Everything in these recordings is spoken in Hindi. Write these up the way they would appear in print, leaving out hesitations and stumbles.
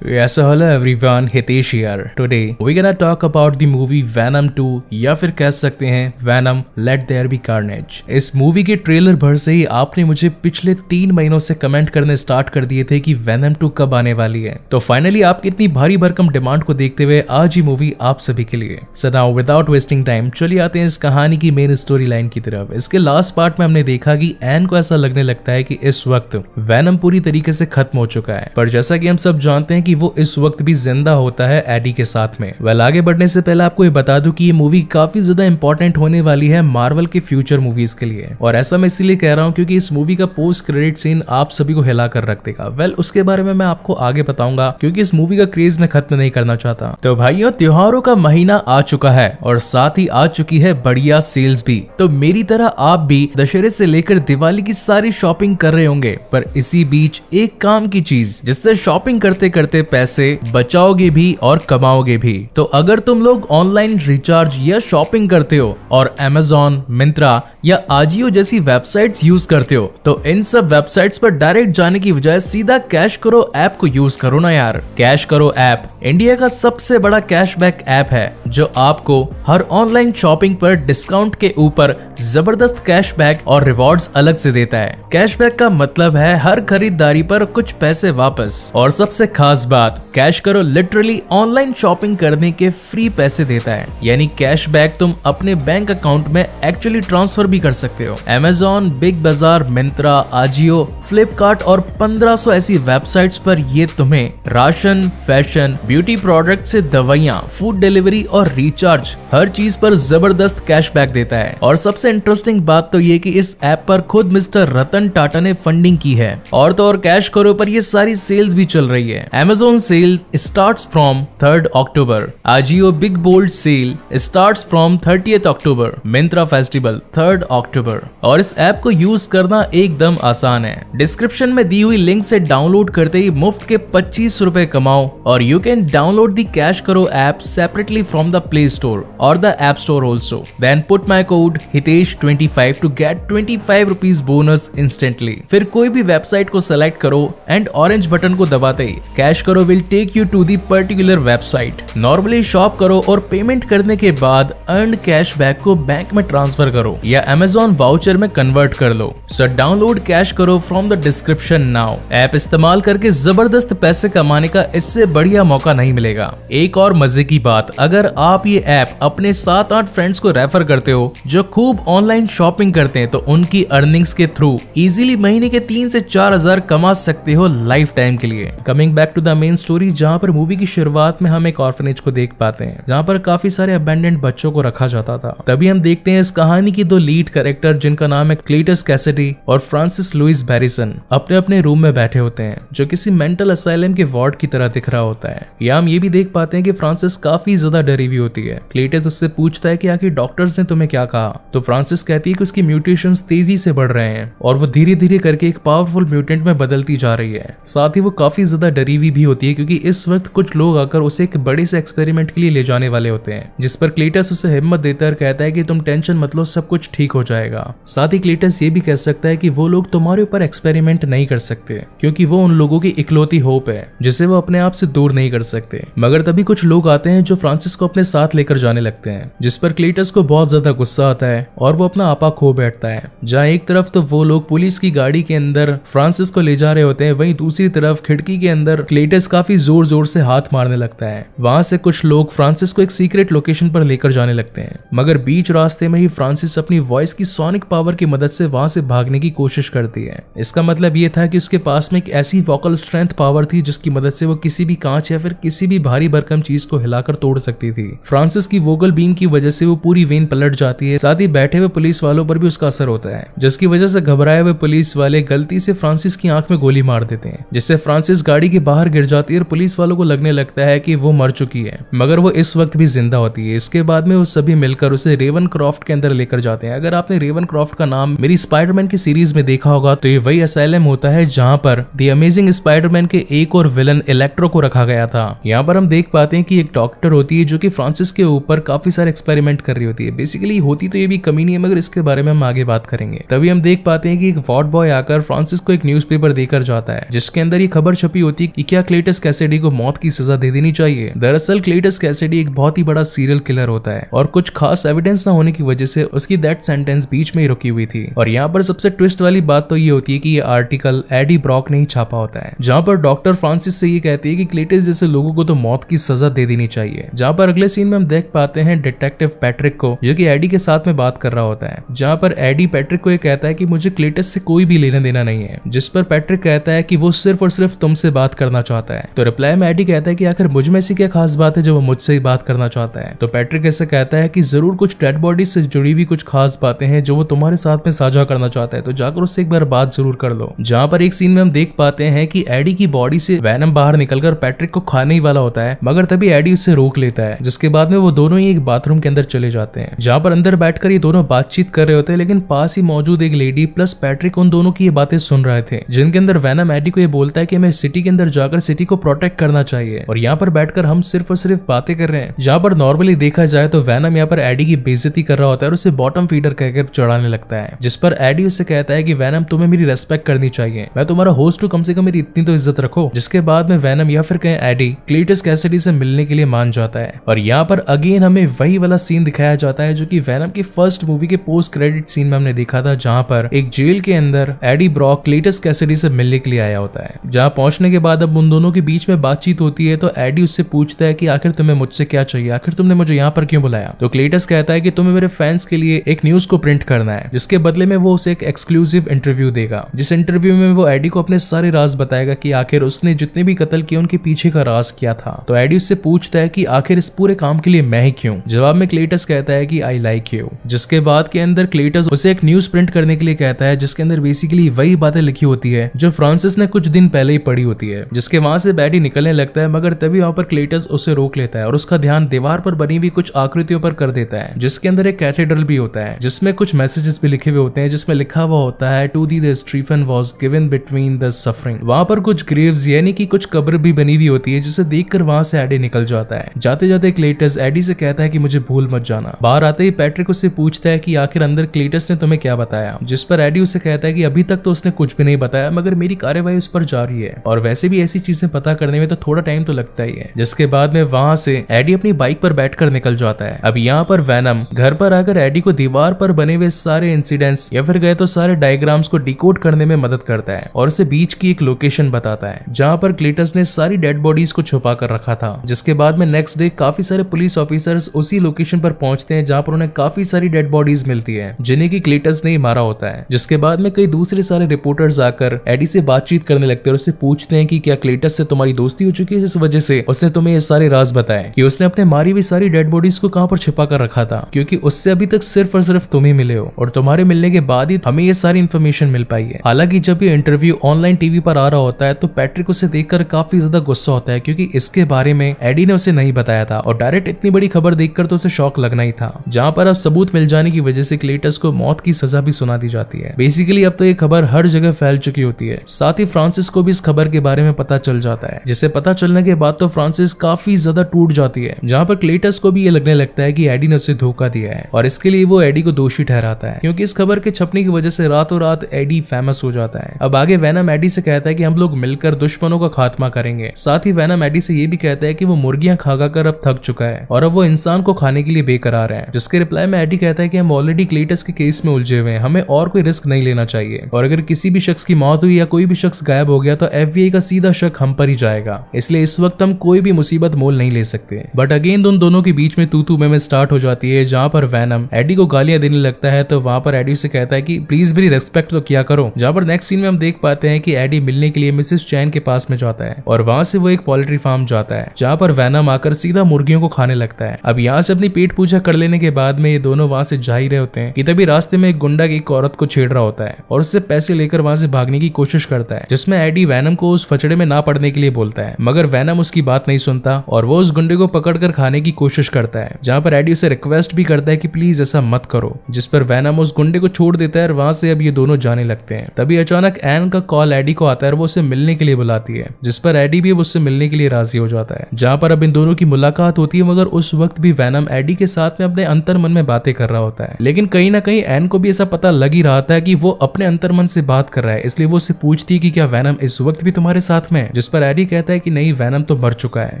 Yes, so hello everyone, Hitesh here. Today we gonna talk about the movie Venom 2 या फिर कह सकते हैं Venom Let There Be Carnage। इस मूवी के ट्रेलर भर से ही आपने मुझे पिछले 3 महीनों से कमेंट करने स्टार्ट कर दिए थे कि Venom 2 कब आने वाली है। तो फाइनली आपकी इतनी भारी भरकम डिमांड को देखते हुए आज ही मूवी आप सभी के लिए। So now without wasting time चलिए आते हैं इस कहानी की मेन स्टोरी लाइन की तरफ। इसके लास्ट पार्ट में हमने देखा कि एन को ऐसा लगने लगता है कि इस वक्त Venom पूरी तरीके से खत्म हो चुका है, पर जैसा कि हम सब जानते हैं कि वो इस वक्त भी जिंदा होता है एडी के साथ में। वेल आगे बढ़ने से पहले आपको ये बता दूं कि ये मूवी काफी ज्यादा इंपॉर्टेंट होने वाली है मार्वल के फ्यूचर मूवीज के लिए, और ऐसा मैं इसीलिए कह रहा हूं क्योंकि इस मूवी का पोस्ट क्रेडिट सीन आप सभी को हिला कर रख देगा। वेल उसके बारे में मैं आपको आगे बताऊंगा क्योंकि इस मूवी का क्रेज मैं खत्म नहीं करना चाहता। तो भाइयों, त्योहारों का महीना आ चुका है और साथ ही आ चुकी है बढ़िया सेल्स भी। तो मेरी तरह आप भी दशहरे से लेकर दिवाली की सारी शॉपिंग कर रहे होंगे, पर इसी बीच एक काम की चीज जिससे शॉपिंग करते करते पैसे बचाओगे भी और कमाओगे भी। तो अगर तुम लोग ऑनलाइन रिचार्ज या शॉपिंग करते हो और Amazon, मिंत्रा या आजियो जैसी वेबसाइट्स यूज करते हो, तो इन सब वेबसाइट्स पर डायरेक्ट जाने की बजाय सीधा कैश करो ऐप को यूज करो ना यार। कैश करो ऐप इंडिया का सबसे बड़ा कैशबैक ऐप है जो आपको हर ऑनलाइन शॉपिंग पर डिस्काउंट के ऊपर जबरदस्त कैशबैक और रिवॉर्ड्स अलग से देता है। कैशबैक का मतलब है हर खरीदारी पर कुछ पैसे वापस, और सबसे खास बात कैश करो लिटरली ऑनलाइन शॉपिंग करने के फ्री पैसे देता है, यानी कैशबैक तुम अपने बैंक अकाउंट में एक्चुअली ट्रांसफर भी कर सकते हो। Amazon, बिग बाजार, मिंत्रा, आजियो, फ्लिपकार्ट और 1500 ऐसी वेबसाइट्स पर ये तुम्हें राशन, फैशन, ब्यूटी प्रोडक्ट से दवाइयाँ, फूड डिलीवरी और रिचार्ज हर चीज पर जबरदस्त कैशबैक देता है। और सबसे इंटरेस्टिंग बात तो ये कि इस ऐप पर खुद मिस्टर रतन टाटा ने फंडिंग की है। और तो और कैश करो पर ये सारी सेल्स भी चल रही है। Amazon sale starts from 3rd October, AJIO big bold sale starts from 30th October, Myntra festival 3rd October. और इस ऐप को यूज करना एकदम आसान है। डिस्क्रिप्शन में दी हुई लिंक से डाउनलोड करते ही मुफ्त के 25 रुपए कमाओ, और you can download the CashKaro app separately from the Play Store और the App Store also. Then put my code हितेश25 to get 25 rupees bonus instantly. फिर कोई भी वेबसाइट को सेलेक्ट करो एंड ऑरेंज बटन को दबाते ही CashKaro will take you to the particular website. Normally shop करो और पेमेंट करने के बाद अर्न कैशबैक को बैंक में ट्रांसफर करो या Amazon वाउचर में कन्वर्ट कर लो। So download CashKaro from the description now. App इस्तेमाल करके जबरदस्त पैसे कमाने का इससे बढ़िया मौका नहीं मिलेगा। एक और मजे की बात, अगर आप ये ऐप अपने 7-8 फ्रेंड्स को रेफर करते हो जो खूब ऑनलाइन शॉपिंग करते हैं, तो उनकी अर्निंग्स के थ्रू इजीली महीने के 3 से 4 हजार कमा सकते हो लाइफ टाइम के लिए। Coming back to the main story, जहाँ पर मूवी की शुरुआत में हम एक ऑर्फनेज को देख पाते हैं जहाँ पर काफी सारे अबेंडेंट बच्चों को रखा जाता था। तभी हम देखते हैं इस कहानी की 2 लीड कैरेक्टर जिनका नाम है क्लीटस कैसिडी और फ्रांसिस लुइस बैरिसन अपने अपने रूम में बैठे होते हैं जो किसी मेंटल असाइलम के वार्ड की तरह दिख रहा होता है। या हम ये भी देख पाते हैं कि फ्रांसिस काफी ज्यादा डरी हुई होती है। क्लीटस उससे पूछता है कि आखिर डॉक्टर्स ने तुम्हें क्या कहा, तो फ्रांसिस कहती है कि उसकी म्यूटेशंस तेजी से बढ़ रहे हैं और वो धीरे धीरे करके एक पावरफुल म्यूटेंट में बदलती जा रही है। साथ ही वो काफी ज्यादा डरी हुई भी होती है क्योंकि इस वक्त कुछ लोग आकर उसे एक बड़े से एक्सपेरिमेंट के लिए ले जाने वाले होते हैं, जिस पर क्लीटस उसे हिम्मत देता है, कहता है कि तुम टेंशन मत लो, सब कुछ ठीक हो जाएगा। साथ ही क्लीटस ये भी कह सकता है कि वो लोग तुम्हारे ऊपर एक्सपेरिमेंट नहीं कर सकते क्योंकि वो उन लोगों की इकलौती होप है जिसे वो अपने आप से दूर नहीं कर सकते। मगर तभी कुछ लोग आते हैं जो फ्रांसिस को अपने साथ लेकर जाने लगते हैं, जिस पर क्लीटस को बहुत ज्यादा गुस्सा आता है और वो अपना आपा खो बैठता है। जहाँ एक तरफ तो वो लोग पुलिस की गाड़ी के अंदर फ्रांसिस को ले जा रहे होते हैं, वहीं दूसरी तरफ खिड़की के अंदर क्लीटस काफी जोर जोर से हाथ मारने लगता है। वहां से कुछ लोग फ्रांसिस को एक सीक्रेट लोकेशन पर लेकर जाने लगते हैं, मगर बीच रास्ते में ही फ्रांसिस अपनी वॉइस की सोनिक पावर की मदद से वहां से भागने की कोशिश करती है। इसका मतलब ये था कि उसके पास में एक ऐसी वोकल स्ट्रेंथ पावर थी जिसकी मदद से वो किसी भी कांच या फिर किसी भी भारी भरकम चीज को हिलाकर तोड़ सकती थी। फ्रांसिस की वोकल बीम की वजह से वो पूरी वेन पलट जाती है। साथ ही बैठे हुए पुलिस वालों पर भी उसका असर होता है, जिसकी वजह से घबराए हुए पुलिस वाले गलती से फ्रांसिस की आंख में गोली मार देते हैं, जिससे फ्रांसिस गाड़ी के बाहर गिर जाती है और पुलिस वालों को लगने लगता है कि वो मर चुकी है, मगर वो इस वक्त भी जिंदा होती है। इसके बाद में वो सभी मिलकर उसे रेवन क्रॉफ्ट के अंदर लेकर जाते हैं। अगर आपने रेवन क्रॉफ्ट का नाम मेरी स्पाइडरमैन की सीरीज में देखा होगा तो ये वही असाइलम होता है जहाँ पर द अमेजिंग स्पाइडरमैन के एक और विलन इलेक्ट्रो को रखा गया था। यहाँ पर हम देख पाते हैं कि एक डॉक्टर होती है जो कि फ्रांसिस के ऊपर काफी सारे एक्सपेरिमेंट कर रही होती है। बेसिकली होती तो ये भी कमी नहीं है, मगर इसके बारे में हम आगे बात करेंगे। तभी हम देख पाते हैं कि एक वार्ड बॉय आकर फ्रांसिस को एक न्यूज़पेपर देकर जाता है, जिसके अंदर ये खबर छपी होती है कि क्या क्लेटस कैसिडी को मौत की सजा दे देनी चाहिए। दरअसल क्लेटस कैसिडी एक बहुत ही बड़ा सीरियल किलर होता है और कुछ खास एविडेंस ना होने की वजह से उसकी डेथ सेंटेंस बीच में ही रुकी हुई थी। और यहाँ पर सबसे ट्विस्ट वाली बात तो ये होती है कि ये आर्टिकल एडी ब्रॉक ने ही छापा होता है, जहाँ पर डॉक्टर फ्रांसिस से ये कहती है कि क्लेटस जैसे लोगों को तो मौत की सजा दे देनी चाहिए। जहाँ पर अगले सीन में हम देख पाते हैं डिटेक्टिव पैट्रिक को, जो कि एडी के साथ में बात कर रहा होता है, जहाँ पर एडी पैट्रिक को ये कहता है कि मुझे क्लेटस से कोई भी लेना देना नहीं है, जिस पर पैट्रिक कहता है कि वो सिर्फ और सिर्फ तुमसे बात करना चाहता है। तो रिप्लाई में एडी कहता है कि आखिर मुझ में ऐसी क्या खास बात है जो वो मुझसे ही बात करना चाहता है। तो पैट्रिक ऐसे कहता है कि जरूर कुछ डेड बॉडी से जुड़ी हुई कुछ खास बातें हैं जो वो तुम्हारे साथ में साझा करना चाहता है, तो जाकर उससे एक बार बात जरूर कर लो। जहाँ पर एक सीन में हम देख पाते हैं कि एडी की बॉडी से वैनम बाहर निकलकर पैट्रिक को खाने ही वाला होता है, मगर तभी एडी उससे रोक लेता है, जिसके बाद में वो दोनों ही एक बाथरूम के अंदर चले जाते हैं, जहाँ पर अंदर बैठकर ये दोनों बातचीत कर रहे होते हैं। लेकिन पास ही मौजूद एक लेडी प्लस पैट्रिक उन दोनों की ये बातें सुन रहे थे, जिनके अंदर वैनम एडी को ये बोलता है कि हमें सिटी के अंदर जाकर सिटी को प्रोटेक्ट करना चाहिए और यहाँ पर बैठकर हम सिर्फ और सिर्फ बातें कर रहे हैं। जहाँ पर नॉर्मली देखा जाए तो वैनम यहाँ पर एडी की बेइज्जती कर रहा होता है और उसे बॉटम फीडर कहकर चढ़ाने लगता है, जिस पर एडी उससे कहता है कि वैनम तुम्हें मेरी रेस्पेक्ट करनी चाहिए, मैं तुम्हारा होस्ट हूँ, कम से कम मेरी इतनी तो इज्जत रखो। जिसके बाद में वैनम या फिर कहें एडी क्लेटस कैसिडी से मिलने के लिए मान जाता है। और यहाँ पर अगेन हमें वही वाला सीन दिखाया जाता है जो कि वैनम की फर्स्ट मूवी के पोस्ट क्रेडिट सीन में हमने देखा था, जहाँ पर एक जेल के अंदर एडी ब्रॉक क्लेटस कैसिडी से मिलने के लिए आया होता है। जहाँ पहुंचने के बाद अब उन दोनों के बीच में बातचीत होती है, तो एडी उससे पूछता है कि आखिर तुम्हें मुझसे क्या चाहिए, आखिर तुमने मुझे यहाँ पर क्यों बुलाया। तो क्लेटस कहता है कि तुम्हें मेरे फैंस के लिए एक न्यूज को प्रिंट करना है, जिसके बदले में वो उसे एक एक्सक्लूसिव इंटरव्यू देगा, जिस इंटरव्यू में वो एडी को अपने सारे राज बताएगा कि आखिर उसने जितने भी कत्ल किए उनके पीछे का राज क्या था। तो एडी उससे पूछता है कि आखिर इस पूरे काम के लिए मैं ही क्यों। जवाब में क्लेटस कहता है कि आई लाइक यू। जिसके बाद के अंदर क्लेटस उसे एक न्यूज प्रिंट करने के लिए कहता है, जिसके अंदर बेसिकली वही बातें लिखी होती है जो फ्रांसिस ने कुछ दिन पहले ही पढ़ी होती है। जिसके वहां से एडी निकलने लगता है, मगर तभी वहां पर क्लेटस उसे रोक लेता है और उसका ध्यान दीवार पर बनी हुई कुछ आकृतियों पर कर देता है, जिसके अंदर एक कैथेड्रल भी होता है, जिसमें कुछ मैसेजेस भी लिखे हुए होते हैं, जिसमें लिखा हुआ होता है to the the Stephen was given between the suffering. वहां पर कुछ ग्रेव्स यानी कि कुछ कब्र भी बनी हुई होती है, जिसे देखकर वहां से एडी निकल जाता है। जाते जाते क्लेटस एडी से कहता है कि मुझे भूल मत जाना। बाहर आते ही पैट्रिक उससे पूछता है कि आखिर अंदर क्लेटस ने तुम्हें क्या बताया, जिस पर एडी उसे कहता है कि अभी तक तो उसने कुछ भी नहीं बताया, मगर मेरी कार्यवाही उस पर जारी है और वैसे भी ऐसी चीजें पता करने में तो थोड़ा टाइम तो लगता ही है। जिसके बाद में वहां से एडी अपनी बाइक पर बैठकर निकल जाता है। अब यहाँ पर वैनम घर पर आकर एडी को दीवार पर बने हुए सारे इंसिडेंट्स या फिर गए तो सारे डायग्राम्स को डिकोड करने में मदद करता है और उसे बीच की एक लोकेशन बताता है, जहाँ पर क्लेटस ने सारी डेड बॉडीज को छुपा कर रखा था। जिसके बाद में नेक्स्ट डे काफी सारे पुलिस ऑफिसर्स उसी लोकेशन पर पहुंचते हैं, जहाँ पर उन्हें काफी सारी डेड बॉडीज मिलती है, जिन्हें की क्लेटस ने ही मारा होता है। जिसके बाद में कई दूसरे सारे रिपोर्टर्स आकर एडी से बातचीत करने लगते हैं और उससे पूछते हैं कि क्या क्लेटस से तुम्हारी दोस्ती हो चुकी है, जिस वजह से उसने तुम्हें ये सारे राज बताए कि उसने अपने मारी हुई सारी डेड बॉडीज को कहां पर छिपा कर रखा था, क्योंकि उससे अभी तक सिर्फ और सिर्फ तुम ही मिले हो और तुम्हारे मिलने के बाद ही हमें ये सारी इन्फॉर्मेशन मिल पाई है। हालांकि जब ये इंटरव्यू ऑनलाइन टीवी पर आ रहा होता है तो पैट्रिक उसे देखकर काफी ज्यादा गुस्सा होता है, क्योंकि इसके बारे में एडी ने उसे नहीं बताया था और डायरेक्ट इतनी बड़ी खबर देखकर तो उसे शॉक लगना ही था। जहाँ पर अब सबूत मिल जाने की वजह से क्लेटस को मौत की सजा भी सुना दी जाती है। बेसिकली अब तो ये खबर हर जगह फैल चुकी होती है। साथ ही फ्रांसिस को भी इस खबर के बारे में पता चल जाता है, जिसे पता चलने के बाद तो फ्रांसिस काफी ज्यादा टूट जाती है। जहाँ पर क्लेटस को भी ये लगने लगता है कि एडी ने उसे धोखा दिया है और इसके लिए वो एडी को दोषी ठहराता है, क्योंकि इस खबर के छपने की वजह से रातों रात एडी फेमस हो जाता है। अब आगे वैनम एडी से कहता है कि हम लोग मिलकर दुश्मनों का खात्मा करेंगे। साथ ही वैनम एडी से ये भी कहता है कि वो मुर्गियां खा कर अब थक चुका है और अब वो इंसान को खाने के लिए बेकरार है। जिसके रिप्लाई में एडी कहता है कि हम ऑलरेडी क्लेटस के केस में उलझे हुए हैं, हमें और कोई रिस्क नहीं लेना चाहिए और अगर किसी भी शख्स की मौत हुई या कोई भी शख्स गायब हो गया तो FBI का सीधा शक हम पर ही जाएगा, इसलिए इस वक्त हम कोई भी मुसीबत मोल नहीं ले सकते। बट अगेन उन दोनों के बीच में तू में स्टार्ट हो जाती है, जहाँ पर वैनम एडी को गालियां देने लगता है। तो वहां पर एडी से कहता है कि प्लीज मेरी रेस्पेक्ट तो किया करो। जहाँ पर नेक्स्ट सीन में हम देख पाते हैं कि एडी मिलने के लिए मिसेस चैन के पास में जाता है और वहां से वो एक पोल्ट्री फार्म जाता है, जहाँ पर वैनम आकर सीधा मुर्गियों को खाने लगता है। अब यहाँ से अपनी पेट पूजा कर लेने के बाद में ये दोनों वहां से जा ही रहे होते हैं कि तभी रास्ते में एक गुंडा एक औरत को छेड़ रहा होता है और उससे पैसे लेकर वहां से भागने की कोशिश करता है, जिसमें एडी वैनम को उस फचड़े में ना पड़ने के लिए बोलता है, मगर वैनम उसकी बात नहीं सुनता और वो उस गुंडे को पकड़कर खाने की कोशिश करता है। जहाँ पर एडी उसे रिक्वेस्ट भी करता है कि प्लीज ऐसा मत करो, जिस पर वैनम उस गुंडे को छोड़ देता है और वहां से अब ये दोनों जाने लगते हैं। तभी अचानक एन का कॉल एडी को आता है और वो उसे मिलने के लिए बुलाती है, जिस पर एडी भी उससे मिलने के लिए राजी हो जाता है। जहाँ पर अब इन दोनों की मुलाकात बात होती है, मगर उस वक्त भी वैनम एडी के साथ में अपने अंतर मन में बातें कर रहा होता है। लेकिन कहीं ना कहीं एन को भी ऐसा पता लग ही रहा था कि वो अपने अंतर मन से बात कर रहा है, इसलिए वो उससे पूछती है कि क्या वैनम इस वक्त भी तुम्हारे साथ में है, जिस पर एडी कहता है कि नहीं, वैनम तो मर चुका है।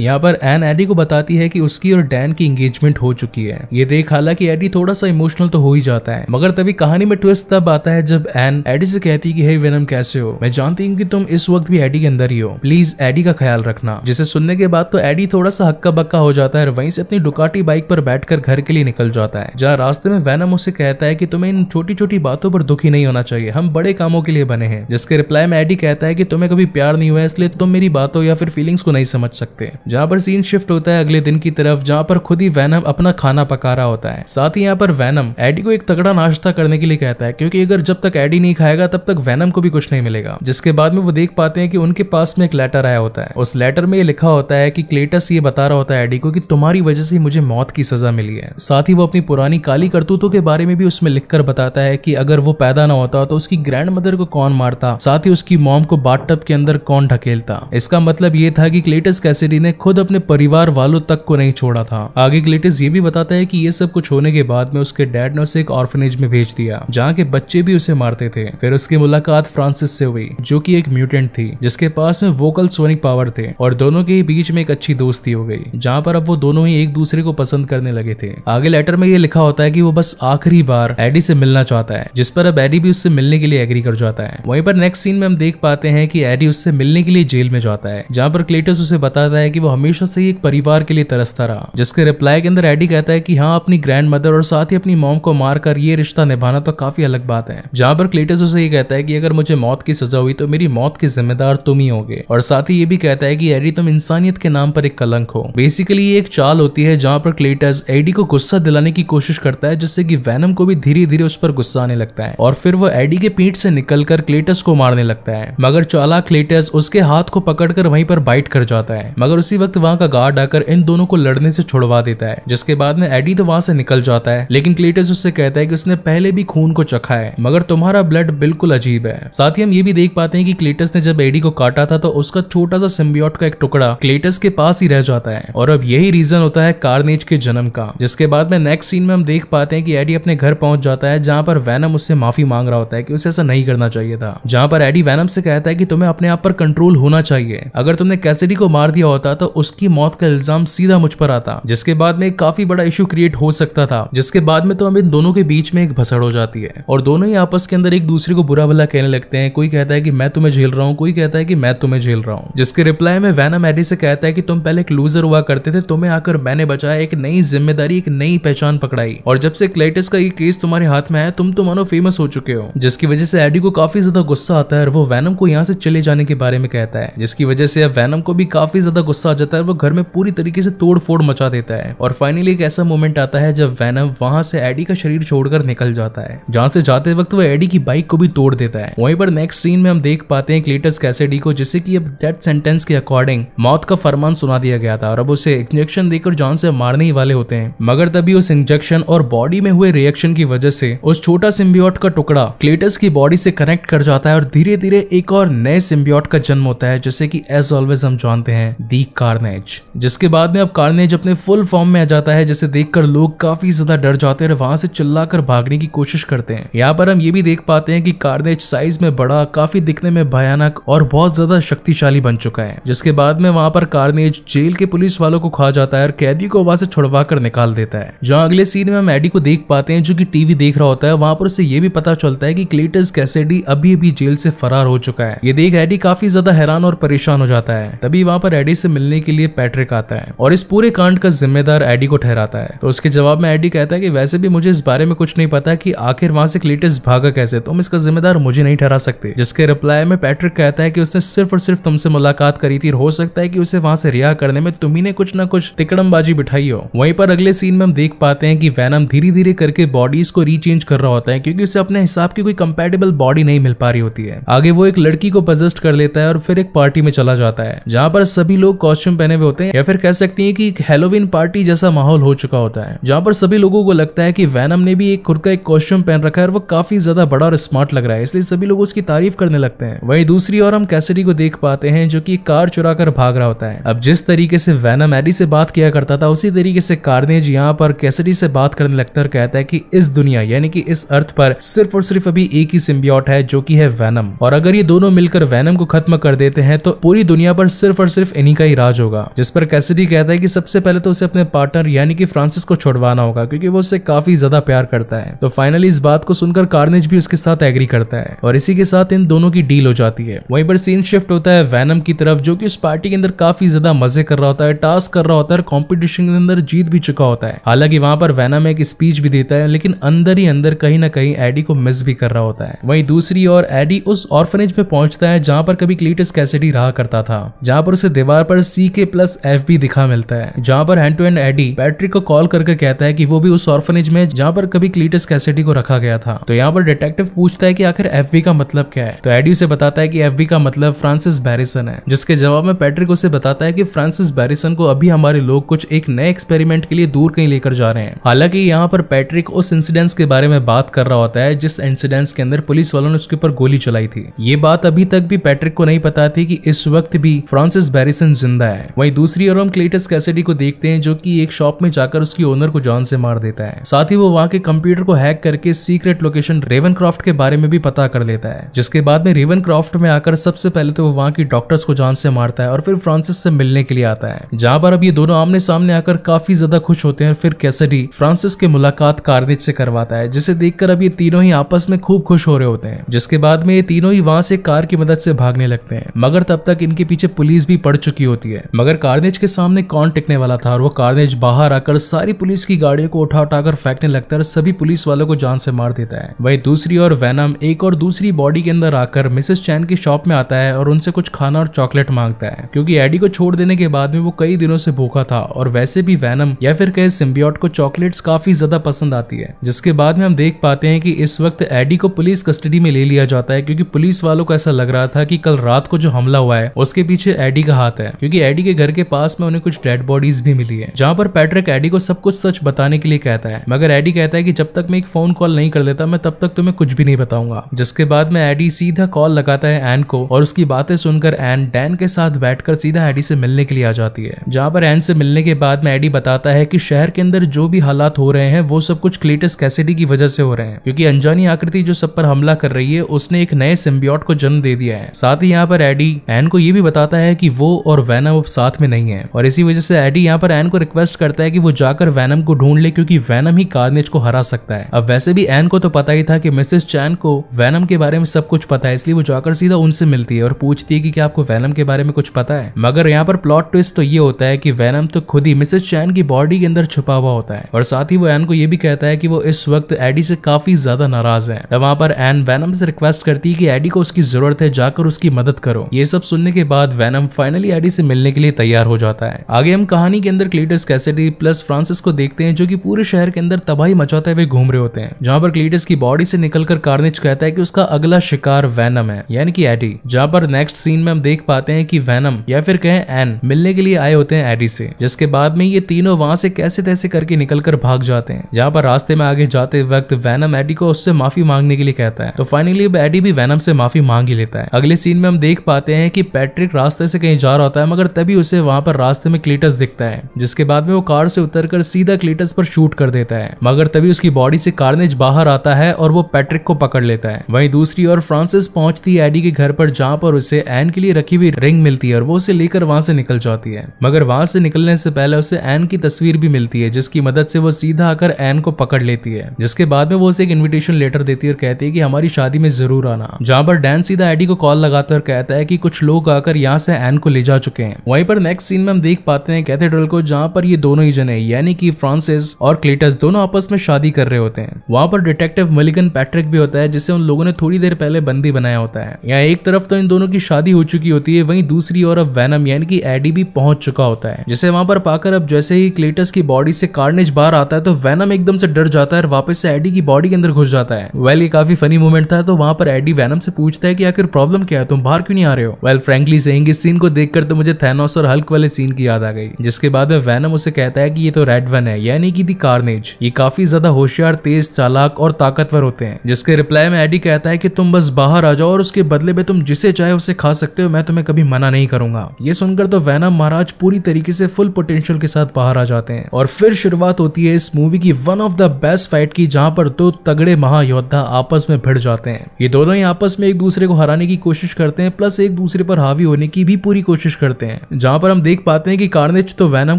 यहाँ पर एन एडी को बताती है कि उसकी और डैन की एंगेजमेंट हो चुकी है। ये देख हालांकि एडी थोड़ा सा इमोशनल तो हो ही जाता है, मगर तभी कहानी में ट्विस्ट तब आता है जब एन एडी से कहती है कि हे वैनम कैसे हो, मैं जानती हूँ कि तुम इस वक्त भी एडी के अंदर ही हो, प्लीज एडी का ख्याल रखना। जिसे सुनने के बाद तो एडी थोड़ा सा हक्का बक्का हो जाता है और वहीं से अपनी डुकाटी बाइक पर बैठकर घर के लिए निकल जाता है। जहाँ रास्ते में वैनम उससे कहता है कि तुम्हें इन छोटी छोटी बातों पर दुखी नहीं होना चाहिए, हम बड़े कामों के लिए बने हैं। जिसके रिप्लाई में एडी कहता है कि तुम्हें कभी प्यार नहीं हुआ, इसलिए तुम मेरी बातों या फिर फीलिंग्स को नहीं समझ सकते। जहाँ पर सीन शिफ्ट होता है अगले दिन की तरफ, जहाँ पर खुद ही वैनम अपना खाना पका रहा होता है। साथ ही यहाँ पर वैनम एडी को एक तगड़ा नाश्ता करने के लिए कहता है, क्योंकि अगर जब तक एडी नहीं खाएगा तब तक वैनम को भी कुछ नहीं मिलेगा। जिसके बाद में वो देख पाते हैं कि उनके पास में एक लेटर आया होता है। उस लेटर में ये लिखा होता है कि क्लेटस ये बता रहा होता है एडी को कि तुम्हारी वजह से मुझे मौत की सजा मिली है। साथ ही वो अपनी पुरानी काली करतूतों के बारे में भी उसमें लिखकर बताता है कि अगर वो पैदा ना होता तो उसकी ग्रैंड मदर को कौन मारता, साथ ही उसकी मॉम को बाथटब के अंदर कौन ढकेलता। इसका मतलब ये था कि क्लेटस कैसिडी ने खुद अपने परिवार वालों तक को नहीं छोड़ा था। आगे क्लेटस ये भी बताता है कि ये सब कुछ होने के बाद में उसके डैड ने उसे एक ऑर्फनेज में भेज दिया, जहाँ के बच्चे भी उसे मारते थे। फिर उसकी मुलाकात फ्रांसिस से हुई, जो कि एक म्यूटेंट थी, जिसके पास में वोकल सोनिक पावर थे, और दोनों के बीच में एक अच्छी दोस्ती हो गई, जहाँ पर अब वो दोनों ही एक दूसरे को पसंद करने लगे थे। आगे लेटर में ये लिखा होता है कि वो बस आखिरी बार एडी से मिलना चाहता है, जिस पर अब एडी भी उससे मिलने के लिए एग्री कर जाता है। वहीं पर नेक्स्ट सीन में हम देख पाते हैं कि एडी उससे मिलने के लिए जेल में जाता है, जहाँ पर क्लेटस उसे बताता है कि वो हमेशा से ही एक परिवार के लिए तरसता रहा। जिसके रिप्लाई के अंदर एडी कहता है कि हाँ, अपनी ग्रैंड मदर और साथ ही अपनी मॉम को मारकर ये रिश्ता निभाना तो काफी अलग बात है। जहाँ पर क्लेटस उसे ये कहता है कि अगर मुझे मौत की सजा हुई तो मेरी मौत के जिम्मेदार तुम ही होगे, और साथ ही ये भी कहता है कि एडी तुम इंसानियत के नाम पर एक कलंक हो। बेसिकली ये एक चाल होती है जहाँ पर क्लेटस एडी को गुस्सा दिलाने की कोशिश करता है, जिससे कि वैनम को भी धीरे धीरे उस पर गुस्सा आने लगता है, और फिर वो एडी के पीठ से निकलकर क्लेटस को मारने लगता है। मगर चालाक क्लेटस उसके हाथ को पकड़कर वहीं पर बाइट कर जाता है, मगर उसी वक्त वहां का गार्ड आकर इन दोनों को लड़ने से छुड़वा देता है। जिसके बाद में एडी तो वहां से निकल जाता है, लेकिन क्लेटस उससे कहता है कि उसने पहले भी खून को चखा है, मगर तुम्हारा ब्लड बिल्कुल अजीब है। साथ ही हम ये भी देख पाते हैं कि क्लेटस ने जब एडी को काटा था तो उसका छोटा सा सिम्बियोट का एक टुकड़ा क्लेटस के पास ही रह जाता है, और अब यही रीजन होता है कार्नेज के जन्म का। जिसके बाद में नेक्स्ट सीन में हम देख पाते हैं कि एडी अपने घर पहुंच जाता है, जहां पर वैनम उससे माफी मांग रहा होता है कि उसे ऐसा नहीं करना चाहिए था। जहां पर एडी वैनम से कहता है कि तुम्हें अपने आप पर कंट्रोल होना चाहिए, अगर तुमने कैसिडी को मार दिया होता तो उसकी मौत का इल्जाम सीधा मुझ पर आता, जिसके बाद में एक काफी बड़ा इशू क्रिएट हो सकता था। जिसके बाद में तो हम इन दोनों के बीच में एक भसड़ हो जाती है, और दोनों ही आपस के अंदर एक दूसरे को बुरा भला कहने लगते हैं। कोई कहता है कि मैं तुम्हें झेल रहा हूँ, कोई कहता है कि मैं तुम्हें झेल रहा हूँ। जिसके रिप्लाई में वैनम एडी से कहता है कि तुम पहले एक लूजर हुआ करते थे, तुम्हें आकर मैंने बचाया, एक नई जिम्मेदारी, एक नई पहचान पकड़ाई, और जब से क्लेटस का ये केस तुम्हारे हाथ में है तुम तो मानो फेमस हो चुके हो। जिसकी वजह से एडी को काफी ज्यादा गुस्सा आता है और वो वैनम को यहाँ से चले जाने के बारे में कहता है, जिसकी वजह से अब वैनम को भी काफी ज्यादा गुस्सा आ जाता है। वो घर में पूरी तरीके से तोड़ फोड़ मचा देता है, और फाइनली एक ऐसा मोमेंट आता है जब वैनम वहां से एडी का शरीर छोड़कर निकल जाता है, जहां से जाते वक्त वो एडी की बाइक को भी तोड़ देता है। वहीं पर नेक्स्ट सीन में हम देख पाते हैं क्लेटस कैसिडी को, जिसे कि अब डेथ सेंटेंस के अकॉर्डिंग मौत का फरमान सुना दिया गया था, और अब उसे इंजेक्शन देकर जान से मारने ही वाले होते हैं। मगर तभी उस इंजेक्शन और बॉडी में हुए रिएक्शन की वजह से उस छोटा सिम्बियोट का टुकड़ा क्लेटस की बॉडी से कनेक्ट कर जाता है, और धीरे धीरे एक और नए सिम्बियोट का जन्म होता है, जैसे कि एज ऑलवेज हम जानते हैं दी कार्नेज। जिसके बाद में अब कार्नेज अपने फुल फॉर्म में आ जाता है, जिसे देखकर लोग काफी ज्यादा डर जाते हैं और वहां से चिल्लाकर भागने की कोशिश करते हैं। यहाँ पर हम ये भी देख पाते हैं कि कार्नेज साइज में बड़ा, काफी दिखने में भयानक और बहुत ज्यादा शक्तिशाली बन चुका है। जिसके बाद में वहां पर कार्नेज जेल के पुलिस वालों को खा जाता है और कैदी को वहां से छुड़वा कर निकाल देता है। जहाँ अगले सीन में हम एडी को देख पाते हैं जो कि टीवी देख रहा होता है। वहां पर उसे ये भी पता चलता है कि क्लेटस कैसिडी अभी अभी जेल से फरार हो चुका है। ये देख एडी काफी ज्यादा हैरान और परेशान हो जाता है। तभी वहां पर एडी से मिलने के लिए पैट्रिक आता है और इस पूरे कांड का जिम्मेदार एडी को ठहराता है। तो उसके जवाब में एडी कहता है कि वैसे भी मुझे इस बारे में कुछ नहीं पता कि आखिर वहां से क्लेटस भागा कैसे, तुम इसका जिम्मेदार मुझे नहीं ठहरा सकते। जिसके रिप्लाई में पैट्रिक कहता है कि उसने सिर्फ और सिर्फ तुमसे मुलाकात करी थी, हो सकता है कि उसे वहां से रिहा करने में तुम्ही ने कुछ ना कुछ तिकड़मबाजी बिठाई हो। वहीं पर अगले सीन में हम देख पाते हैं कि वैनम धीरे धीरे करके बॉडीज को रीचेंज कर रहा होता है, क्योंकि उसे अपने हिसाब की कोई कंपैटिबल बॉडी नहीं मिल पा रही होती है। आगे वो एक लड़की को पजेस्ट कर लेता है और फिर एक पार्टी में चला जाता है, जहाँ पर सभी लोग कॉस्ट्यूम पहने हुए होते हैं, या फिर कह सकती हैं कि एक हैलोवीन पार्टी जैसा माहौल हो चुका होता है, जहाँ पर सभी लोगों को लगता है कि वैनम ने भी एक खुद का एक कॉस्ट्यूम पहन रखा है और वो काफी ज्यादा बड़ा और स्मार्ट लग रहा है, इसलिए सभी लोग उसकी तारीफ करने लगते हैं। वहीं दूसरी ओर हम कैसिडी को देख पाते हैं जो कि कार चुरा कर भाग रहा होता है। अब जिस तरीके से वैनम एडी से बात किया करता था, उसी तरीके से कार्नेज यहाँ पर कैसिडी से बात करने लगता है और कहता है कि इस दुनिया यानी कि इस अर्थ पर सिर्फ और सिर्फ अभी एक ही सिम्बियोट है जो कि है वेनम, और अगर ये दोनों मिलकर वेनम को खत्म कर देते हैं तो पूरी दुनिया पर सिर्फ और सिर्फ इन्हीं का ही राज होगा। जिस पर कैसिडी कहता है कि सबसे पहले तो उसे अपने पार्टनर यानी कि फ्रांसिस को छुड़वाना होगा क्योंकि वो उससे काफी ज्यादा प्यार करता है। तो फाइनली इस बात को सुनकर कार्नेज भी उसके साथ एग्री करता है और इसी के साथ इन दोनों की डील हो जाती है। वहीं पर सीन शिफ्ट होता है वेनम की तरफ, जो कि उस पार्टी के अंदर काफी ज्यादा मजे कर रहा होता है, टास्क कर रहा होता है, कंपटीशन के अंदर जीत भी चुका होता है। हालांकि वहां पर वेनम एक स्पीच भी देता है, लेकिन अंदर ही अंदर कहीं ना कहीं एडी को मिस भी कर रहा होता है। वहीं दूसरी ओर एडी उस ऑर्फनेज में पहुंचता है जहां पर कभी क्लीटस कैसिडी रहा करता था, जहां पर उसे दीवार पर CK+F भी दिखा मिलता है, जहां पर hand to hand Eddie Patrick को कॉल करके कहता है कि वो भी उस ऑर्फनेज में जहां पर कभी क्लीटस कैसिडी को रखा गया था। तो यहाँ पर डिटेक्टिव पूछता है कि आखिर FB का मतलब क्या है, तो एडी उसे बताता है कि FB का मतलब फ्रांसिस बैरिसन है, जिसके जवाब में पैट्रिक उसे बताता है कि फ्रांसिस बैरिसन को अभी हमारे लोग कुछ एक नए एक्सपेरिमेंट के लिए दूर कहीं लेकर जा रहे हैं। हालांकि यहाँ पर पैट्रिक उस इंसिडेंस के बारे में बात कर रहा होता है जिस इंसिडेंस के अंदर पुलिस वालों ने उसके ऊपर गोली चलाई थी। ये बात अभी तक भी पैट्रिक को नहीं पता थी कि इस वक्त भी फ्रांसिस बैरिसन जिंदा है। वहीं दूसरी ओर हम क्लीटस कैसिडी को देखते हैं जो कि एक शॉप में जाकर उसकी ओनर को जान से मार देता है। साथ ही वो वहां के कंप्यूटर को हैक करके सीक्रेट लोकेशन रेवनक्रॉफ्ट के बारे में भी पता कर लेता है, जिसके बाद में रेवनक्रॉफ्ट में आकर सबसे पहले तो वो वहां की डॉक्टर्स को जान से मारता है और फिर फ्रांसिस से मिलने के लिए आता है, जहां पर अब ये दोनों आमने सामने आकर काफी ज्यादा खुश होते हैं। फिर कैसिडी फ्रांसिस के मुलाकात कार्नेज से करवाता है, जिसे देखकर अब ये तीनों ही आपस में खूब खुश हो रहे होते हैं। जिसके बाद में ये तीनों ही वहां से कार की मदद से भागने लगते हैं, मगर तब तक इनके पीछे पुलिस भी पड़ चुकी होती है। मगर कार्नेज के सामने कौन टिकने वाला था, और वो कार्नेज बाहर आकर सारी पुलिस की गाड़ियों को उठाकर फेंकने लगता है और सभी पुलिस वालों को जान से मार देता है। वहीं दूसरी ओर वेनम एक और दूसरी बॉडी के अंदर आकर मिसेस चैन की शॉप में आता है और उनसे कुछ खाना और चॉकलेट मांगता है, क्योंकि एडी को छोड़ देने के बाद में वो कई दिनों से भूखा था और वैसे भी वेनम या फिर कहे सिम्बियोट को चॉकलेट्स काफी ज्यादा पसंद आती है। जिसके बाद में हम देख पाते हैं कि इस वक्त एडी को पुलिस कस्टडी में ले लिया जाता है, क्योंकि पुलिस वालों को ऐसा लग रहा था कि कल रात को जो हमला हुआ है उसके पीछे एडी का हाथ है, क्योंकि एडी के घर के पास में उन्हें कुछ डेड बॉडीज भी मिली है, जहां पर पैट्रिक एडी को सब कुछ सच बताने के लिए कहता है। मगर एडी कहता है कि जब तक मैं एक फोन कॉल नहीं कर लेता मैं तब तक तुम्हें कुछ भी नहीं बताऊंगा। जिसके बाद में एडी सीधा कॉल लगाता है एन को, और उसकी बातें सुनकर एन डैन के साथ बैठकर सीधा एडी से मिलने के लिए आ जाती है। जहां पर एन से मिलने के बाद में एडी बताता है कि शहर के अंदर जो भी हालात हो रहे हैं वो सब कुछ क्लीटस कैसिडी की वजह से हो रहे हैं, क्योंकि अनजानी आकृति जो सब पर हमला कर रही है उसने एक नए सिम्बियोट को जन्म दे दिया है। साथ ही यहाँ पर एडी एन को ये भी बताता है कि वो और वेनम अब साथ में नहीं है, और इसी वजह से एडी यहाँ पर एन को रिक्वेस्ट करता है कि वो जाकर वेनम को ढूंढ ले, क्योंकि वेनम ही कार्नेज को हरा सकता है। अब वैसे भी एन को तो पता ही था कि मिसेस चैन को वेनम के बारे में सब कुछ पता है, इसलिए वो जाकर सीधा उनसे मिलती है और पूछती है कि क्या आपको वेनम के बारे में कुछ पता है। मगर यहाँ पर प्लॉट ट्विस्ट तो ये होता है कि वेनम तो खुद ही मिसेस चैन की बॉडी के अंदर छुपा हुआ होता है, और साथ ही वो एन को ये भी कहता है कि वो इस वक्त एडी से काफी ज्यादा नाराज है। तब वहां पर एन वेनम से रिक्वेस्ट करती है कि एडी को उसकी जरूरत है, जाकर उसकी मदद करो। ये सब सुनने के बाद वेनम फाइनली एडी से मिलने के लिए तैयार हो जाता है। आगे हम कहानी के अंदर क्लीटस कैसिडी प्लस फ्रांसिस को देखते हैं, जो कि पूरे शहर के अंदर तबाही मचाते हुए घूम रहे होते हैं, जहां पर क्लीटस की बॉडी से निकलकर कार्नेज कहता है कि उसका अगला शिकार वेनम है, यानी कि एडी। जहां पर नेक्स्ट सीन में हम देख पाते हैं कि वेनम या फिर कहें एन मिलने के लिए आए होते हैं एडी से, जिसके बाद में ये तीनों वहां से कैसे तैसे करके निकलकर भाग जाते हैं। जहां पर रास्ते में आगे जाते वक्त वेनम एडी को उससे माफी मांगने के लिए कहता है, तो फाइनली एडी भी वेनम से माफी मांग ही लेता है। अगले सीन में हम देख पाते हैं कि पैट्रिक रास्ते से कहीं जा रहा होता है, मगर तभी उसे वहां पर रास्ते में क्लीटस दिखता है, जिसके बाद में वो कार से उतरकर सीधा क्लीटस पर शूट कर देता है। मगर तभी उसकी बॉडी से कार्नेज बाहर आता है और वो पैट्रिक को पकड़ लेता है। वहीं दूसरी ओर फ्रांसिस पहुंचती है एडी के घर पर, जहां पर उसे एन के लिए रखी हुई रिंग मिलती है और वो उसे लेकर वहां से निकल जाती है। मगर वहां से निकलने से पहले उसे एन की तस्वीर भी मिलती है, जिसकी मदद से वो सीधा आकर एन को पकड़ लेती है। जिसके बाद में वो उसे एक इन्विटेशन लेटर देती है और कहती है कि हमारी शादी में जरूर आना। जहां पर डैन सीधा एडी को कॉल लगाता है और कहता है कि कुछ लोग आकर यहाँ से एन को ले जा चुके हैं। वहीं पर नेक्स्ट सीन में हम देख पाते हैं कैथेड्रल को, जहां पर ये दोनों ही जने यानी कि फ्रांसिस और क्लीटस दोनों आपस में शादी कर रहे होते हैं। वहां पर डिटेक्टिव मलिगन पैट्रिक भी होता है, जिसे उन लोगों ने थोड़ी देर पहले बंदी बनाया होता है। यहाँ एक तरफ तो इन दोनों की शादी हो चुकी होती है, वहीं दूसरी ओर अब वेनम यानी कि एडी भी पहुंच चुका होता है, जिसे वहां पर पाकर अब जैसे ही क्लीटस की बॉडी से कार्नेज बाहर आता है तो वेनम एकदम से डर जाता है और वापस से एडी की बॉडी के अंदर घुस जाता है। वेल ये काफी फनी मोमेंट था। तो वहां पर एडी वेनम से पूछता है कि आखिर प्रॉब्लम क्या है, तुम बाहर क्यों नहीं आ रहे हो। वेल फ्रैंकली सेइंग इस सीन को देखकर तो मुझे थैनोस और हल्क वाले सीन की याद आ गई, जिसके बाद में वेनम उसे कहता है कि ये तो रेड वन है यानी कि दी कार्नेज, ये काफी ज्यादा होशियार, तेज, चालाक और ताकतवर होते हैं। जिसके रिप्लाई में एडी कहता है कि तुम बस बाहर आ जाओ और उसके बदले में तुम जिसे चाहे उसे खा सकते हो, मैं तुम्हें कभी मना नहीं करूंगा। ये सुनकर तो वेनम महाराज पूरी तरीके तरीके से फुल पोटेंशियल के साथ बाहर आ जाते हैं। और फिर शुरुआत होती है इस मूवी की one of the best fight की, जहां पर दो तगड़े महायोद्धा आपस में भिड़ जाते हैं। ये दोनों ही आपस में एक दूसरे को हराने की कोशिश करते हैं, प्लस एक दूसरे पर हावी होने की भी पूरी कोशिश करते हैं। जहां पर हम देख पाते हैं कि कार्नेज तो वैनम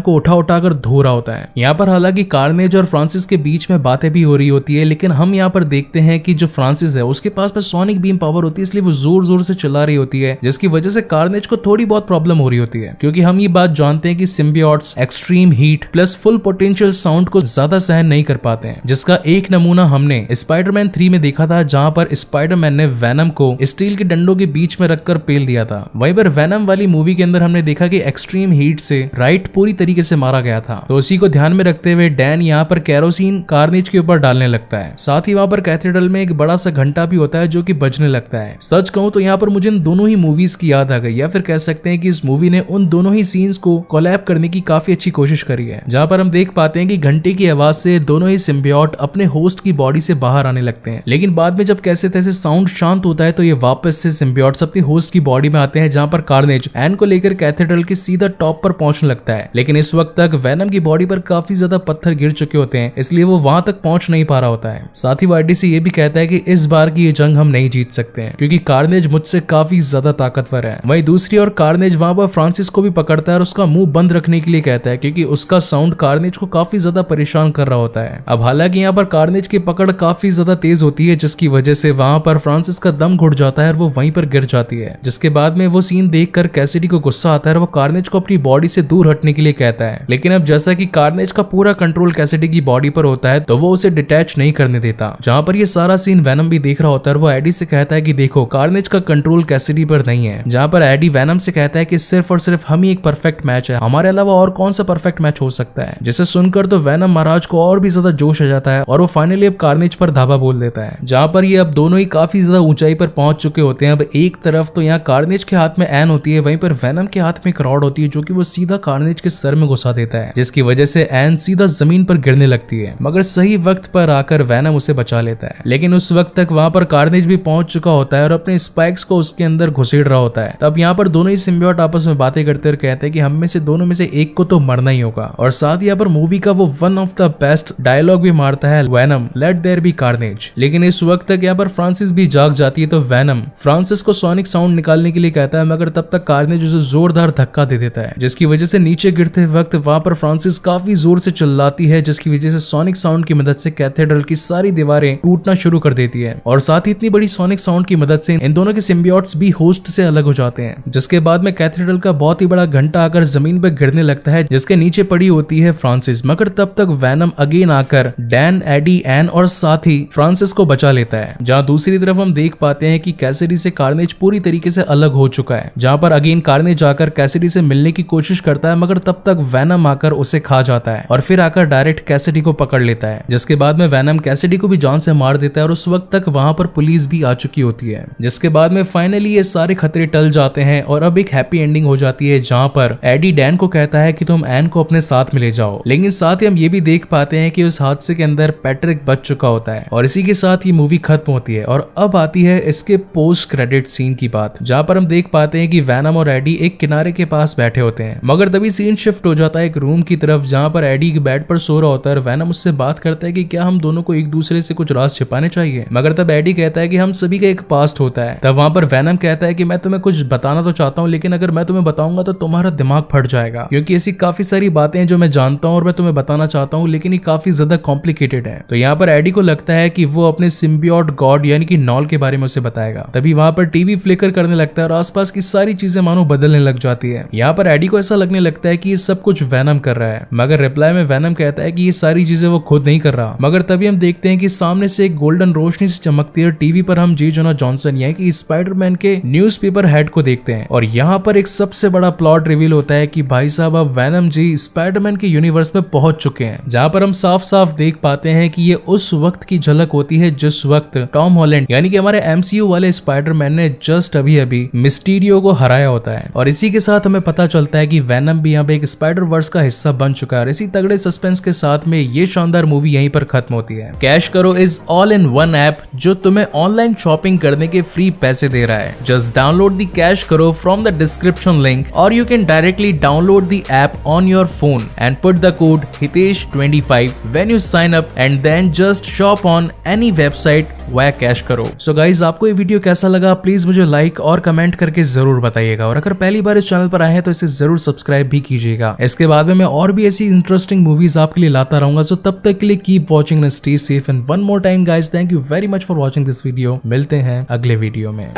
को उठा उठाकर धो रहा होता है। यहाँ पर हालांकि कार्नेज और फ्रांसिस के बीच में बातें भी हो रही होती है, लेकिन हम यहाँ पर देखते हैं कि जो फ्रांसिस है उसके पास में सोनिक बीम पावर होती है, इसलिए वो जोर जोर से चिल्ला रही होती है, जिसकी वजह से कार्नेज को थोड़ी बहुत प्रॉब्लम हो रही होती है। क्योंकि हम ये बात जानते हैं कि symbiotes extreme heat plus full potential sound को ज्यादा सहन नहीं कर पाते हैं, जिसका एक नमूना हमने स्पाइडरमैन 3 में देखा था, जहां पर स्पाइडरमैन ने वैनम को स्टील के डंडों के बीच में रखकर पेल दिया था। वहीं पर वैनम वाली मूवी के अंदर हमने देखा कि एक्सट्रीम हीट से राइट पूरी तरीके से मारा गया था। तो उसी को ध्यान में रखते हुए डैन यहाँ पर कैरोसिन कार्नेज के ऊपर डालने लगता है। साथ ही वहां पर कैथेड्रल में एक बड़ा सा घंटा भी होता है जो कि बजने लगता है। सच कहूं तो यहाँ पर मुझे इन दोनों ही मूवीज की याद आ गई, या फिर कह सकते हैं कि इस मूवी ने उन दोनों ही सीन्स को कोलैब करने की काफी अच्छी कोशिश करी है। जहां पर हम देख पाते हैं कि घंटे की आवाज से दोनों ही सिम्बियोट अपने होस्ट की बॉडी से बाहर आने लगते हैं, लेकिन बाद में जब कैसे तैसे साउंड शांत होता है तो ये वापस से सिम्बियोट्स अपनी होस्ट की बॉडी में आते हैं, जहां पर कार्नेज एन को लेकर कैथेड्रल के सीधा टॉप पर पहुंचने लगता है। लेकिन इस वक्त तक वैनम की बॉडी पर काफी ज्यादा पत्थर गिर चुके होते हैं, इसलिए वो वहां तक पहुंच नहीं पा रहा होता है। साथ ही वाइडी से ये भी कहता है कि इस बार की ये जंग हम नहीं जीत सकते हैं, क्योंकि कार्नेज मुझसे काफी ज्यादा ताकतवर है। वहीं दूसरी ओर कार्नेज वहां पर फ्रांसिस को भी पकड़ता है और उसका मुंह बंद रखने के लिए कहता है, क्योंकि उसका साउंड कार्नेज को काफी ज्यादा परेशान कर रहा होता है। अब हालांकि यहाँ पर कार्नेज की पकड़ काफी ज्यादा तेज होती है, जिसकी वजह से वहां पर फ्रांसिस का दम घुट जाता है और वो वहीं पर गिर जाती है। जिसके बाद में वो सीन देखकर कैसिडी को गुस्सा आता है और वो कार्नेज को अपनी बॉडी से दूर हटने के लिए कहता है। लेकिन अब जैसा कि कार्नेज का पूरा कंट्रोल कैसिडी की बॉडी पर होता है, तो वो उसे डिटैच नहीं करने देता। जहां पर ये सारा सीन वैनम भी देख रहा होता है और वो एडी से कहता है कि देखो कार्नेज का कंट्रोल कैसिडी पर नहीं है। जहां पर एडी वैनम से कहता है कि सिर्फ और सिर्फ हम ही एक परफेक्ट मैच है, हमारे अलावा और कौन सा परफेक्ट मैच हो सकता है। जिसे सुनकर तो वैनम महाराज को और भी ज्यादा जोश आ जाता है और वो फाइनली अब कार्नेज पर धावा बोल देता है। जहां पर ये अब दोनों ही काफी ज्यादा ऊंचाई पर पहुंच चुके होते हैं। अब एक तरफ तो यहाँ कार्नेज के हाथ में एन होती है, वहीं पर वैनम के हाथ में एक रॉड होती है जो कि वो सीधा कार्नेज के सर में घुसा देता है, जिसकी वजह से एन सीधा जमीन पर गिरने लगती है। मगर सही वक्त पर आकर वैनम उसे बचा लेता है। लेकिन उस वक्त तक वहां पर कार्नेज भी पहुंच चुका होता है और अपने स्पाइक्स को उसके अंदर घुसेड़ रहा होता है। तब यहाँ पर दोनों ही सिम्बियोट आपस में बातें करते और कहते हैं कि हम में से दोनों में से एक को तो मरना ही होगा। और साथ ही यहाँ पर मूवी का वो one of the best dialogue भी मारता है, Venom let there be carnage. लेकिन इस वक्त तक यहाँ पर फ्रांसिस भी जाग जाती है, तो वैनम फ्रांसिस को सोनिक साउंड निकालने के लिए कहता है, मगर तब तक कार्नेज उसे जोरदार धक्का दे देता है, जिसकी वजह से नीचे गिरते वक्त वहां पर फ्रांसिस काफी जोर से चिल्लाती है, जिसकी वजह से सोनिक साउंड की मदद से कैथेड्रल की सारी दीवारें टूटना शुरू कर देती है। और साथ ही इतनी बड़ी सोनिक साउंड की मदद से इन दोनों के सिम्बियोट्स भी होस्ट से अलग हो जाते हैं। जिसके बाद में कैथेड्रल का बहुत ही बड़ा घंटा आकर जमीन पर गिरने लगता है, जिसके नीचे पड़ी होती है फ्रांसिस। मगर तब तक वैनम अगेन आकर डैन, एडी, एन और साथ ही फ्रांसिस को बचा लेता है। जहां दूसरी तरफ हम देख पाते हैं कि कैसिडी से कार्नेज पूरी तरीके से अलग हो चुका है। जहां पर अगेन कार्नेज आकर कैसिडी से मिलने की कोशिश करता है, मगर तब तक वैनम आकर उसे खा जाता है और फिर आकर डायरेक्ट कैसिडी को पकड़ लेता है। जिसके बाद में वैनम कैसिडी को भी जान से मार देता है और उस वक्त तक वहां पर पुलिस भी आ चुकी होती है। जिसके बाद में फाइनली ये सारे खतरे टल जाते हैं और अब एक हैप्पी एंडिंग हो जाती है, जहां पर एडी डैन को कहता है कि तुम एन को अपने साथ में ले जाओ। लेकिन साथ ही हम ये भी देख पाते हैं कि उस हादसे के अंदर पैट्रिक बच चुका होता है और इसी के साथ ये मूवी खत्म होती है। और अब आती है इसके पोस्ट क्रेडिट सीन की बात, जहां पर हम देख पाते हैं कि वैनम और एडी एक किनारे के पास बैठे होते हैं। मगर तभी सीन शिफ्ट हो जाता है एक रूम की तरफ, जहां पर एडी बेड पर सो रहा होता है और वैनम उससे बात करता है कि क्या हम दोनों को एक दूसरे से कुछ राज छिपाने चाहिए। मगर तब एडी कहता है कि हम सभी का एक पास्ट होता है। तब वहां पर वैनम कहता है कि मैं तुम्हें कुछ बताना तो चाहता हूँ, लेकिन अगर मैं तुम्हें बताऊंगा तो तुम्हारा दिमाग फट जाएगा, क्योंकि ऐसी काफी सारी बातें हैं जो मैं जानता हूँ और मैं तुम्हें बताना चाहता हूँ, लेकिन ये काफी ज्यादा कॉम्प्लिकेटेड है। तो यहाँ पर एडी को लगता है कि वो अपने सिम्बियोट गॉड यानी कि नॉल के बारे में उसे बताएगा। तभी वहां पर टीवी फ्लिकर करने लगता है और आसपास की सारी चीजें मानो बदलने लग जाती है। यहाँ पर एडी को ऐसा लगने लगता है कि ये सब कुछ वैनम कर रहा है, मगर रिप्लाई में वैनम कहता है कि ये सारी चीजें वो खुद नहीं कर रहा। मगर तभी हम देखते हैं कि सामने से एक गोल्डन रोशनी से चमकती है और टीवी पर हम जे जोना जॉनसन यानी कि स्पाइडरमैन के न्यूज़पेपर हेड को देखते हैं। और यहाँ पर एक सबसे बड़ा प्लॉट रिवील होता है कि भाई साहब अब वैनम जी स्पाइडरमैन के यूनिवर्स में पहुंच चुके हैं, जहां पर हम साफ साफ देख पाते हैं कि ये उस वक्त की झलक होती है जिस वक्त टॉम हॉलैंड यानी कि हमारे एमसीयू वाले स्पाइडरमैन ने जस्ट अभी मिस्टीरियो को हराया होता है। और इसी के साथ हमें पता चलता है कि वैनम भी यहाँ पे एक स्पाइडर वर्स का हिस्सा बन चुका है। और इसी तगड़े सस्पेंस के साथ में ये शानदार मूवी यहीं पर खत्म होती है। कैश करो is all in one app जो तुम्हें ऑनलाइन शॉपिंग करने के फ्री पैसे दे रहा है। Just download the CashKaro from the description link और you can directly download download the app on your phone and put the code Hitesh25 when you sign up and then just shop on any website via cash करो। So guys, आपको ये वीडियो कैसा लगा प्लीज मुझे लाइक और कमेंट करके जरूर बताइएगा, और अगर पहली बार इस चैनल पर आए हैं तो इसे जरूर सब्सक्राइब भी कीजिएगा। इसके बाद में मैं और भी ऐसी इंटरेस्टिंग मूवीज आपके लिए लाता रहूंगा। सो तब तक के लिए keep watching and stay safe and one more time guys, thank you very much for watching this video. मिलते हैं अगले वीडियो में।